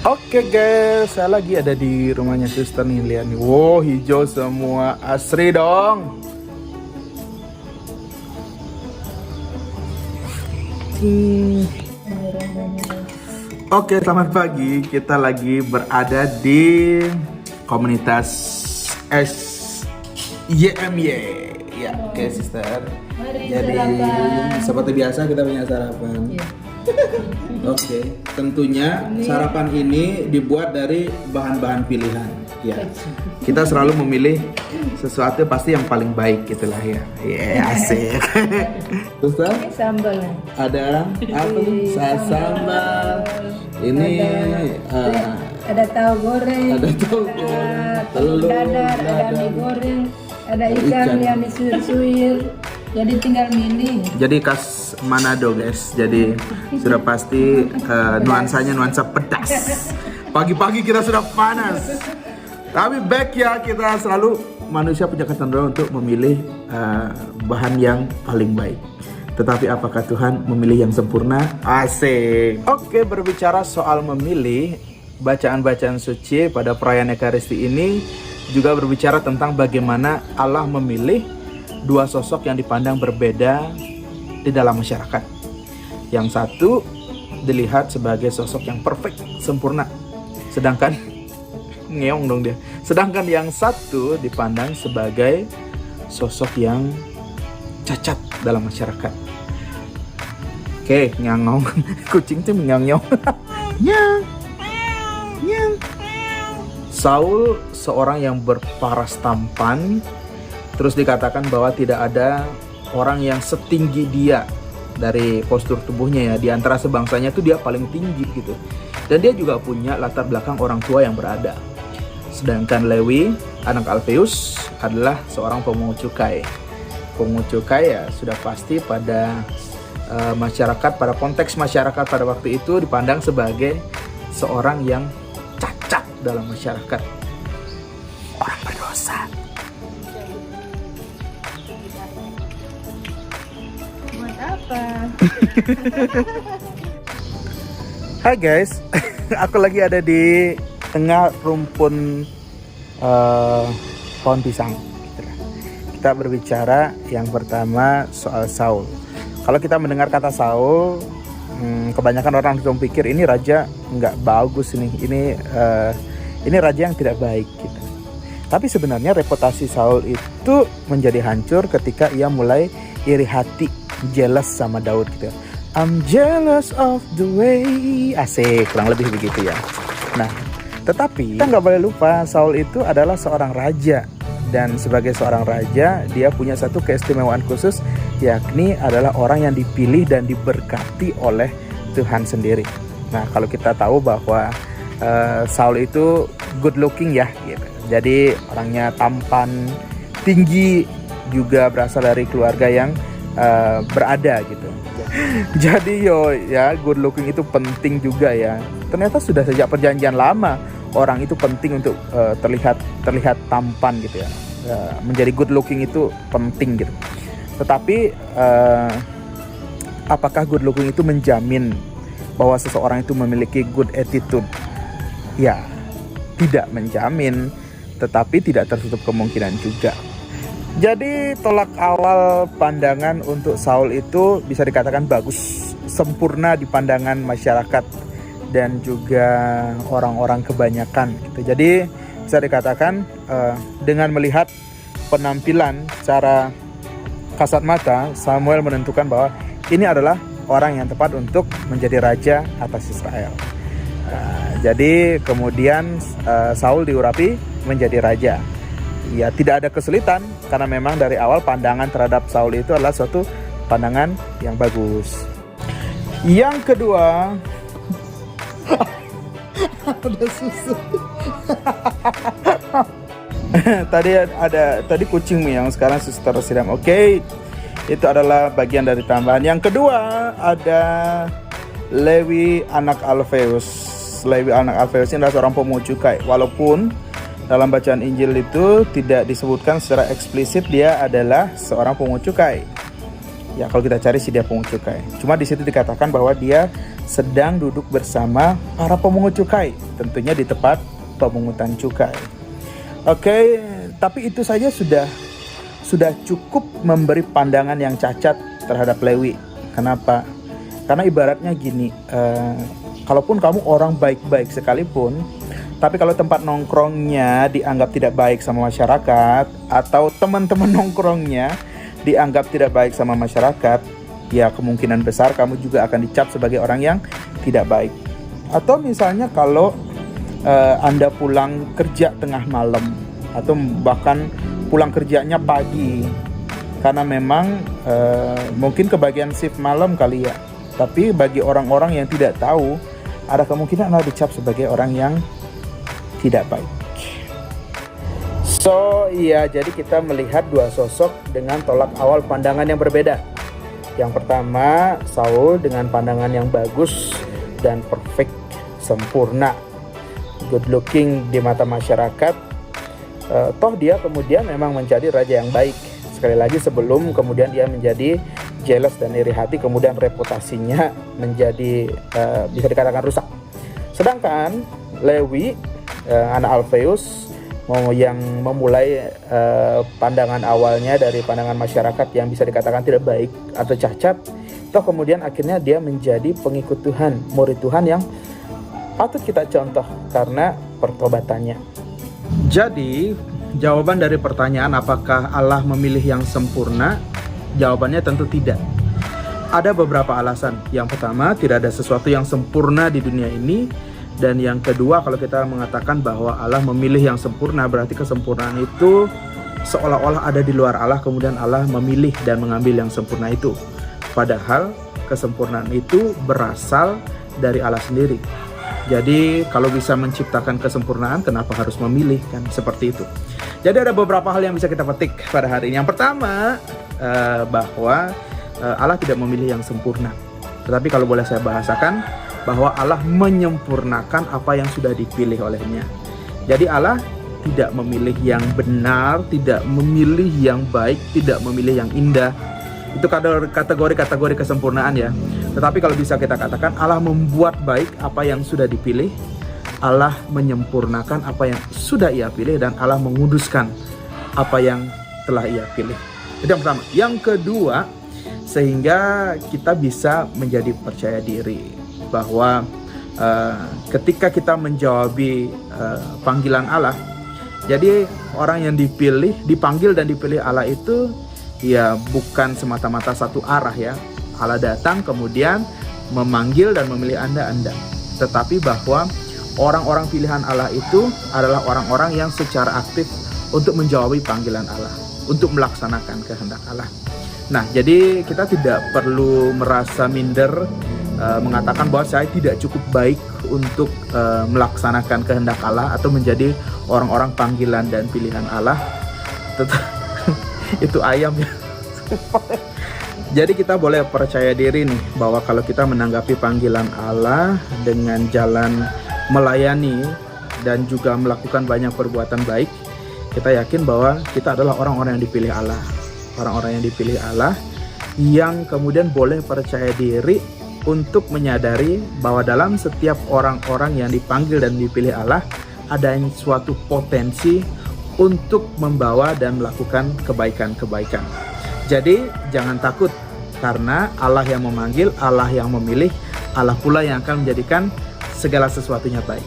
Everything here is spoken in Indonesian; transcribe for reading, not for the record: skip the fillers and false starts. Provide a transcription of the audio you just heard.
Oke guys, saya lagi ada di rumahnya suster nih, lihat nih. Wow, hijau semua, asri dong. Oke, selamat pagi. Kita lagi berada di komunitas SYMY. Ya, oke suster. Jadi seperti biasa kita punya sarapan. Oke, tentunya sarapan ini dibuat dari bahan-bahan pilihan. Ya, kita selalu memilih sesuatu pasti yang paling baik gitulah ya. Asik. Terus Sambal. ada apa? Sambal. Ini Ada tahu goreng. ada telur, telur, Dadar, ada mie goreng, ada ikan yang disuir-suir. Jadi tinggal milih. Jadi khas Manado guys. Jadi sudah pasti nuansanya nuansa pedas. Pagi-pagi kita sudah panas. Tapi back ya, kita selalu manusia punya kecenderungan untuk memilih bahan yang paling baik. Tetapi apakah Tuhan memilih yang sempurna? Asik. Oke, berbicara soal memilih, bacaan-bacaan suci pada perayaan Ekaristi ini juga berbicara tentang bagaimana Allah memilih dua sosok yang dipandang berbeda di dalam masyarakat. Yang satu dilihat sebagai sosok yang perfect, sempurna. Sedangkan ngeong dong dia. Sedangkan yang satu dipandang sebagai sosok yang cacat dalam masyarakat. Oke, nyangong. Kucing tuh nyang-nyong. Nyang. Nyang. Saul seorang yang berparas tampan. Terus dikatakan bahwa tidak ada orang yang setinggi dia dari postur tubuhnya ya. Di antara sebangsanya itu dia paling tinggi gitu. Dan dia juga punya latar belakang orang tua yang berada. Sedangkan Lewi, anak Alfeus, adalah seorang pemungut cukai. Pemungut cukai ya sudah pasti pada masyarakat, pada konteks masyarakat pada waktu itu dipandang sebagai seorang yang cacat dalam masyarakat. Orang berdosa. Buat apa? Hai guys, aku lagi ada di tengah rumpun pohon pisang. Kita berbicara yang pertama soal Saul. Kalau kita mendengar kata Saul, kebanyakan orang langsung pikir ini raja nggak bagus ini raja yang tidak baik gitu. Tapi sebenarnya reputasi Saul itu menjadi hancur ketika ia mulai iri hati, jealous sama Daud gitu. I'm jealous of the way, asik, kurang lebih begitu ya. Nah, tetapi kita nggak boleh lupa Saul itu adalah seorang raja. Dan sebagai seorang raja, dia punya satu keistimewaan khusus, yakni adalah orang yang dipilih dan diberkati oleh Tuhan sendiri. Nah, kalau kita tahu bahwa Saul itu good looking ya gitu. Jadi orangnya tampan, tinggi, juga berasal dari keluarga yang berada gitu. Jadi good looking itu penting juga ya. Ternyata sudah sejak perjanjian lama orang itu penting untuk terlihat tampan gitu ya. Menjadi good looking itu penting gitu. Tetapi apakah good looking itu menjamin bahwa seseorang itu memiliki good attitude? Ya, tidak menjamin, tetapi tidak tertutup kemungkinan juga. Jadi tolak awal pandangan untuk Saul itu bisa dikatakan bagus, sempurna di pandangan masyarakat dan juga orang-orang kebanyakan gitu. Jadi bisa dikatakan dengan melihat penampilan secara kasat mata, Samuel menentukan bahwa ini adalah orang yang tepat untuk menjadi raja atas Israel. Jadi kemudian Saul diurapi menjadi raja. Ya, tidak ada kesulitan karena memang dari awal pandangan terhadap Saul itu adalah suatu pandangan yang bagus. Yang kedua, ada susu. tadi kucing yang sekarang suster siram. Oke, itu adalah bagian dari tambahan. Yang kedua ada Lewi anak Alfeus. Lewi anak Alfeus ini adalah seorang pemungut cukai. Walaupun dalam bacaan Injil itu tidak disebutkan secara eksplisit dia adalah seorang pemungut cukai. Ya, kalau kita cari sih dia pemungut cukai. Cuma di situ dikatakan bahwa dia sedang duduk bersama para pemungut cukai. tentunya di tempat pemungutan cukai. Oke, tapi itu saja sudah cukup memberi pandangan yang cacat terhadap Lewi. Kenapa? Karena ibaratnya gini, kalaupun kamu orang baik-baik sekalipun, tapi kalau tempat nongkrongnya dianggap tidak baik sama masyarakat, atau teman-teman nongkrongnya dianggap tidak baik sama masyarakat, ya kemungkinan besar kamu juga akan dicap sebagai orang yang tidak baik. Atau misalnya kalau Anda pulang kerja tengah malam, atau bahkan pulang kerjanya pagi, karena memang mungkin kebagian shift malam kali ya. Tapi bagi orang-orang yang tidak tahu, ada kemungkinan Anda dicap sebagai orang yang tidak baik. So iya, jadi kita melihat dua sosok dengan tolak awal pandangan yang berbeda. Yang pertama, Saul dengan pandangan yang bagus dan perfect, sempurna, good looking di mata masyarakat. Toh dia kemudian memang menjadi raja yang baik. Sekali lagi, sebelum kemudian dia menjadi jealous dan iri hati, kemudian reputasinya menjadi bisa dikatakan rusak. Sedangkan Lewi, anak Alfeus, yang memulai pandangan awalnya dari pandangan masyarakat yang bisa dikatakan tidak baik atau cacat, toh kemudian akhirnya dia menjadi pengikut Tuhan, murid Tuhan yang patut kita contoh karena pertobatannya. Jadi jawaban dari pertanyaan apakah Allah memilih yang sempurna, jawabannya tentu tidak. Ada beberapa alasan. Yang pertama, tidak ada sesuatu yang sempurna di dunia ini. Dan yang kedua, kalau kita mengatakan bahwa Allah memilih yang sempurna, berarti kesempurnaan itu seolah-olah ada di luar Allah, kemudian Allah memilih dan mengambil yang sempurna itu. Padahal kesempurnaan itu berasal dari Allah sendiri. Jadi kalau bisa menciptakan kesempurnaan, kenapa harus memilih, kan seperti itu. Jadi ada beberapa hal yang bisa kita petik pada hari ini. Yang pertama, bahwa Allah tidak memilih yang sempurna. Tetapi kalau boleh saya bahasakan, bahwa Allah menyempurnakan apa yang sudah dipilih olehnya. Jadi Allah tidak memilih yang benar, tidak memilih yang baik, tidak memilih yang indah. Itu kategori kesempurnaan ya. Tetapi kalau bisa kita katakan, Allah membuat baik apa yang sudah dipilih, Allah menyempurnakan apa yang sudah Ia pilih, dan Allah menguduskan apa yang telah Ia pilih. Itu yang pertama. Yang kedua, sehingga kita bisa menjadi percaya diri bahwa ketika kita menjawabi panggilan Allah, jadi orang yang dipanggil dan dipilih Allah itu ya bukan semata-mata satu arah ya. Allah datang kemudian memanggil dan memilih Anda, tetapi bahwa orang-orang pilihan Allah itu adalah orang-orang yang secara aktif untuk menjawabi panggilan Allah, untuk melaksanakan kehendak Allah. Nah, jadi kita tidak perlu merasa minder, mengatakan bahwa saya tidak cukup baik untuk melaksanakan kehendak Allah atau menjadi orang-orang panggilan dan pilihan Allah. Itu ayam ya. Jadi kita boleh percaya diri nih bahwa kalau kita menanggapi panggilan Allah dengan jalan melayani dan juga melakukan banyak perbuatan baik, kita yakin bahwa kita adalah orang-orang yang dipilih Allah. Orang-orang yang dipilih Allah yang kemudian boleh percaya diri untuk menyadari bahwa dalam setiap orang-orang yang dipanggil dan dipilih Allah ada suatu potensi untuk membawa dan melakukan kebaikan-kebaikan. Jadi jangan takut, karena Allah yang memanggil, Allah yang memilih, Allah pula yang akan menjadikan segala sesuatunya baik.